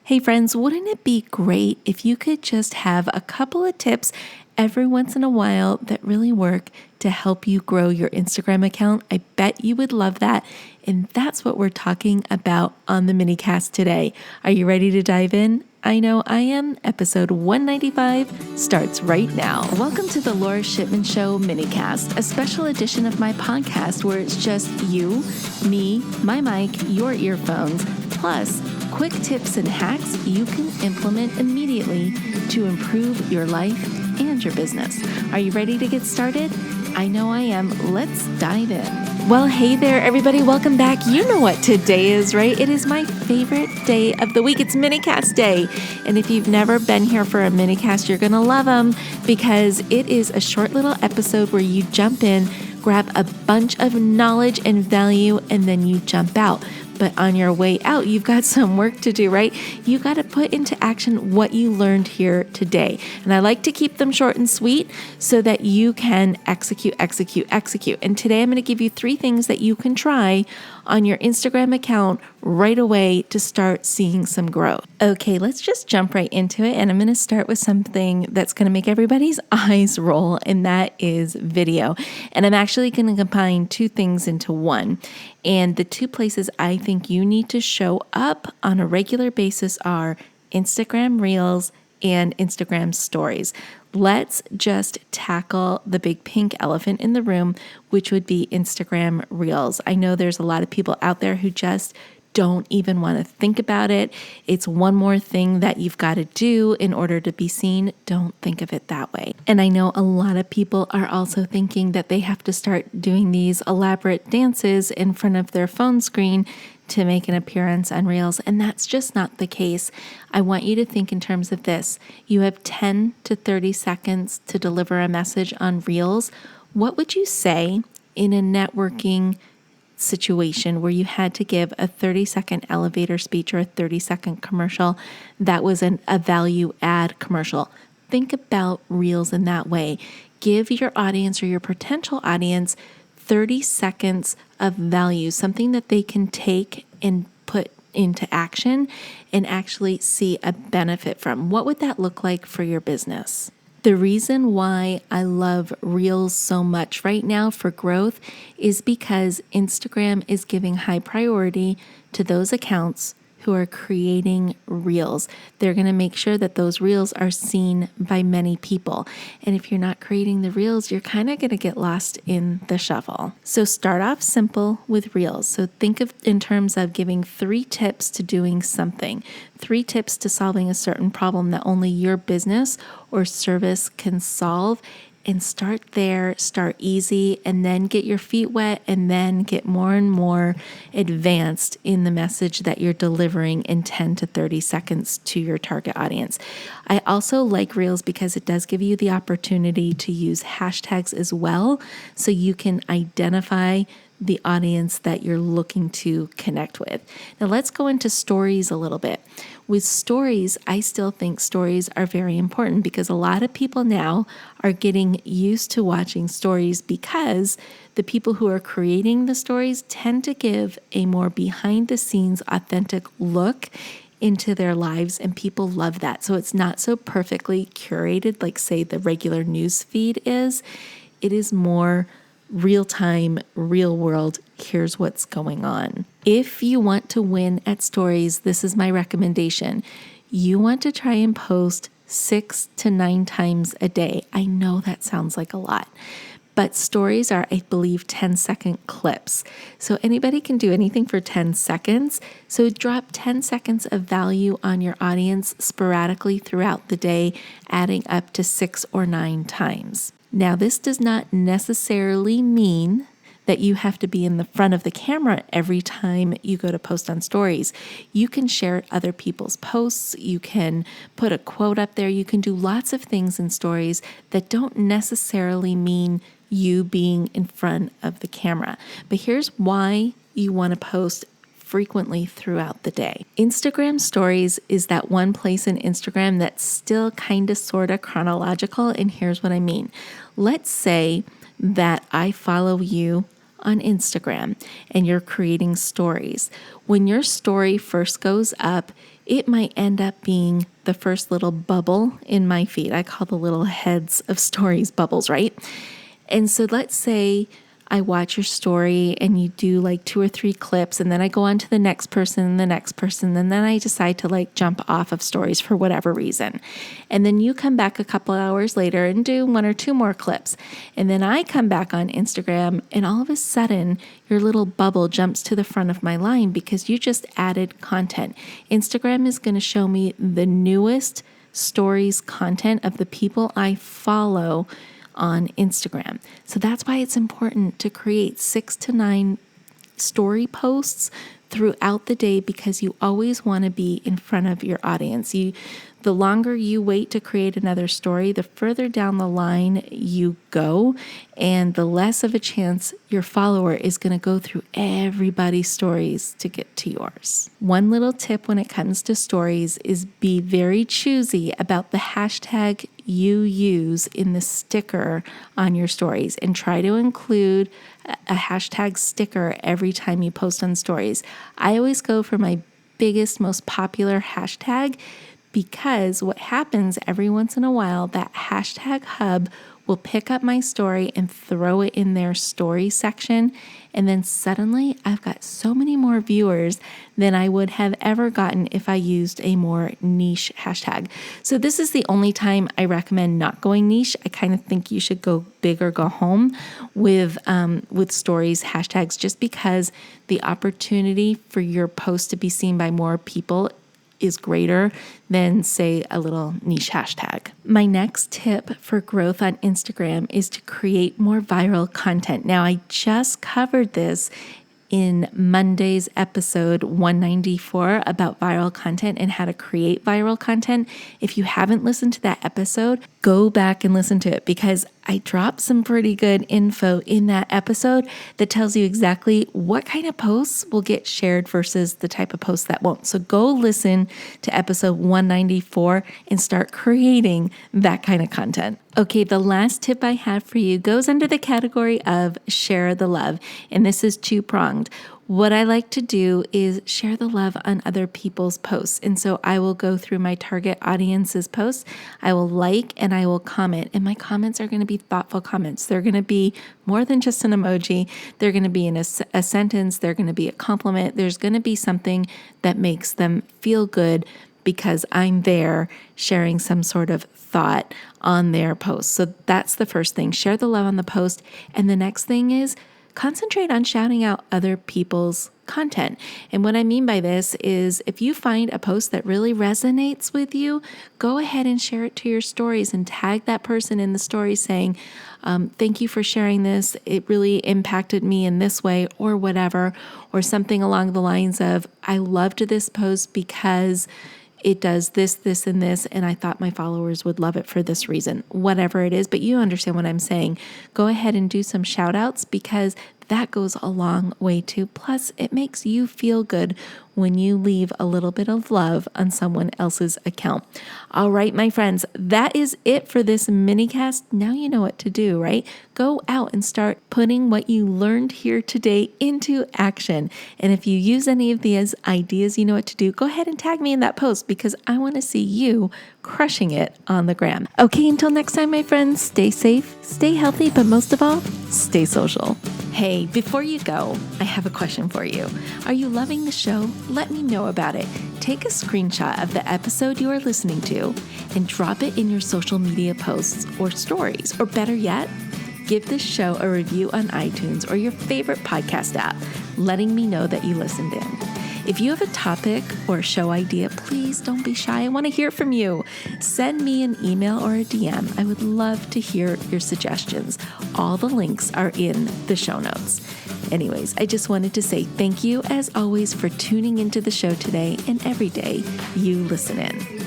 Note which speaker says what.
Speaker 1: Hey friends, wouldn't it be great if you could just have a couple of tips every once in a while that really work to help you grow your Instagram account? I bet you would love that. And that's what we're talking about on the minicast today. Are you ready to dive in? I know I am. Episode 195 starts right now. Welcome to the Lora Shipman Show minicast, a special edition of my podcast where it's just you, me, my mic, your earphones, plus quick tips and hacks you can implement immediately to improve your life and your business. Are you ready to get started? I know I am. Let's dive in. Well, hey there, everybody. Welcome back. You know what today is, right? It is my favorite day of the week. It's minicast day. And if you've never been here for a minicast, you're going to love them because it is a short little episode where you jump in, grab a bunch of knowledge and value, and then you jump out. But on your way out, you've got some work to do, right? You got to put into action what you learned here today. And I like to keep them short and sweet so that you can execute. And today I'm going to give you 3 things that you can try on your Instagram account right away to start seeing some growth. Okay, let's just jump right into it. And I'm going to start with something that's going to make everybody's eyes roll, and that is video. And I'm actually going to combine 2 things into one. And the 2 places I think you need to show up on a regular basis are Instagram Reels and Instagram Stories. Let's just tackle the big pink elephant in the room, which would be Instagram Reels. I know there's a lot of people out there who just don't even want to think about it. It's one more thing that you've got to do in order to be seen. Don't think of it that way. And I know a lot of people are also thinking that they have to start doing these elaborate dances in front of their phone screen to make an appearance on Reels, and that's just not the case. I want you to think in terms of this. You have 10 to 30 seconds to deliver a message on Reels. What would you say in a networking situation where you had to give a 30-second elevator speech or a 30-second commercial that was a value add commercial? Think about Reels in that way. Give your audience or your potential audience 30 seconds of value, something that they can take and put into action and actually see a benefit from. What would that look like for your business? The reason why I love Reels so much right now for growth is because Instagram is giving high priority to those accounts who are creating Reels. They're going to make sure that those Reels are seen by many people. And if you're not creating the Reels, you're kind of going to get lost in the shuffle. So start off simple with Reels. So think of in terms of giving 3 tips to doing something, 3 tips to solving a certain problem that only your business or service can solve. And start there, start easy, and then get your feet wet, and then get more and more advanced in the message that you're delivering in 10 to 30 seconds to your target audience. I also like Reels because it does give you the opportunity to use hashtags as well, so you can identify the audience that you're looking to connect with. Now let's go into stories a little bit. With stories, I still think stories are very important because a lot of people now are getting used to watching stories because the people who are creating the stories tend to give a more behind the scenes, authentic look into their lives, and people love that. So it's not so perfectly curated like, say, the regular news feed is. It is more real-time, real-world, here's what's going on. If you want to win at stories, this is my recommendation. You want to try and post 6 to 9 times a day. I know that sounds like a lot, but stories are, I believe, 10-second clips. So anybody can do anything for 10 seconds. So drop 10 seconds of value on your audience sporadically throughout the day, adding up to 6 or 9 times. Now, this does not necessarily mean that you have to be in the front of the camera every time you go to post on stories. You can share other people's posts. You can put a quote up there. You can do lots of things in stories that don't necessarily mean you being in front of the camera. But here's why you want to post frequently throughout the day. Instagram stories is that one place in Instagram that's still kind of sort of chronological. And here's what I mean. Let's say that I follow you on Instagram and you're creating stories. When your story first goes up, it might end up being the first little bubble in my feed. I call the little heads of stories bubbles, right? And so let's say I watch your story and you do like 2 or 3 clips, and then I go on to the next person and the next person, and then I decide to like jump off of stories for whatever reason. And then you come back a couple hours later and do 1 or 2 more clips. And then I come back on Instagram, and all of a sudden your little bubble jumps to the front of my line because you just added content. Instagram is going to show me the newest stories content of the people I follow on Instagram. So that's why it's important to create 6 to 9 story posts throughout the day, because you always want to be in front of your audience. The longer you wait to create another story, the further down the line you go, and the less of a chance your follower is going to go through everybody's stories to get to yours. One little tip when it comes to stories is be very choosy about the hashtag you use in the sticker on your stories, and try to include a hashtag sticker every time you post on stories. I always go for my biggest, most popular hashtag, because what happens every once in a while, that hashtag hub will pick up my story and throw it in their story section. And then suddenly I've got so many more viewers than I would have ever gotten if I used a more niche hashtag. So this is the only time I recommend not going niche. I kind of think you should go big or go home with stories hashtags, just because the opportunity for your post to be seen by more people is greater than, say, a little niche hashtag. My next tip for growth on Instagram is to create more viral content. Now, I just covered this in Monday's episode 194 about viral content and how to create viral content. If you haven't listened to that episode, go back and listen to it, because I dropped some pretty good info in that episode that tells you exactly what kind of posts will get shared versus the type of posts that won't. So go listen to episode 194 and start creating that kind of content. Okay, the last tip I have for you goes under the category of share the love, and this is 2-pronged. What I like to do is share the love on other people's posts. And so I will go through my target audience's posts. I will like and I will comment. And my comments are going to be thoughtful comments. They're going to be more than just an emoji. They're going to be in a sentence. They're going to be a compliment. There's going to be something that makes them feel good, because I'm there sharing some sort of thought on their post. So that's the first thing. Share the love on the post. And the next thing is concentrate on shouting out other people's content. And what I mean by this is, if you find a post that really resonates with you, go ahead and share it to your stories and tag that person in the story saying, thank you for sharing this. It really impacted me in this way, or whatever, or something along the lines of, I loved this post because it does this, this, and this, and I thought my followers would love it for this reason, whatever it is. But you understand what I'm saying. Go ahead and do some shout outs, because that goes a long way too. Plus, it makes you feel good when you leave a little bit of love on someone else's account. All right, my friends, that is it for this mini cast. Now you know what to do, right? Go out and start putting what you learned here today into action. And if you use any of these ideas, you know what to do. Go ahead and tag me in that post, because I want to see you crushing it on the gram. Okay, until next time, my friends, stay safe, stay healthy, but most of all, stay social. Hey, before you go, I have a question for you. Are you loving the show? Let me know about it. Take a screenshot of the episode you are listening to and drop it in your social media posts or stories. Or better yet, give this show a review on iTunes or your favorite podcast app, letting me know that you listened in. If you have a topic or a show idea, please don't be shy. I want to hear from you. Send me an email or a DM. I would love to hear your suggestions. All the links are in the show notes. Anyways, I just wanted to say thank you, as always, for tuning into the show today and every day you listen in.